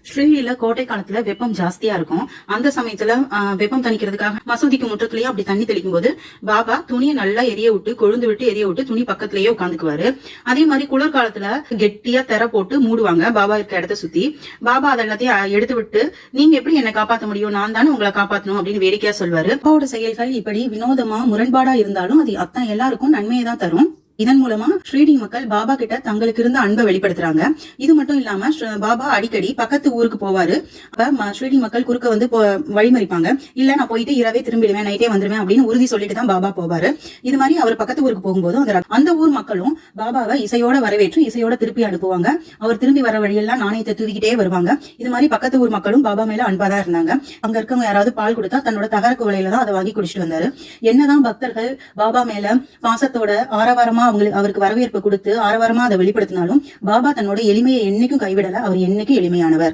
ஸ்ரீல கோட்டை காலத்துல வெப்பம் ஜாஸ்தியா இருக்கும். அந்த சமயத்துல வெப்பம் தணிக்கிறதுக்காக மசூதிக்கு முற்றத்திலேயே அப்படி தண்ணி தெளிக்கும் போது பாபா துணியை நல்லா எரிய விட்டு கொழுந்து விட்டு எரிய விட்டு துணி பக்கத்திலேயே உட்காந்துக்குவாரு. அதே மாதிரி குளிர்காலத்துல கெட்டியா திரை போட்டு மூடுவாங்க பாபா இருக்க இடத்த சுத்தி. பாபா அதெல்லாத்தையும் எடுத்து விட்டு நீங்க எப்படி என்னை காப்பாற்ற முடியும், நான் தானே உங்களை காப்பாற்றணும் அப்படின்னு வேடிக்கையா சொல்வாரு. பாபாவோட செயல்கள் இப்படி வினோதமா முரண்பாடா இருந்தாலும் அது அத்தனை எல்லாருக்கும் நன்மையை தான் தரும். இதன் மூலமா ஷிரடி மக்கள் பாபா கிட்ட தங்களுக்கு இருந்த அன்பை வெளிப்படுத்துறாங்க. இது மட்டும் இல்லாம பாபா அடிக்கடி பக்கத்து ஊருக்கு போவாரு. அப்ப ஷிரடி மக்கள் குறுக்க வந்து வழிமறிப்பாங்க. இல்ல நான் போயிட்டு இரவே திரும்பிடுவேன், நைட்டே வந்துருவேன் அப்படின்னு உறுதி சொல்லிட்டு தான் பாபா போவாரு. இது மாதிரி அவர் பக்கத்து ஊருக்கு போகும்போது அந்த ஊர் மக்களும் பாபாவை இசையோட வரவேற்று இசையோட திருப்பி அனுப்புவாங்க. அவர் திரும்பி வர வழியெல்லாம் நாணயத்தை தூக்கிட்டே வருவாங்க. இது மாதிரி பக்கத்து ஊர் மக்களும் பாபா மேல அன்பாதான் இருந்தாங்க. அங்க இருக்கவங்க யாராவது பால் கொடுத்தா தன்னோட தகர குவளையில தான் அதை வாங்கி குடிச்சிட்டு வந்தாரு. என்னதான் பக்தர்கள் பாபா மேல பாசத்தோட ஆரவாரமா அவருக்கு வரவேற்பு கொடுத்து ஆரவாரமா அதை வெளிப்படுத்தினாலும் பாபா தன்னோட எளிமையை என்னைக்கும் கைவிடல. அவர் என்னைக்கும் எளிமையானவர்.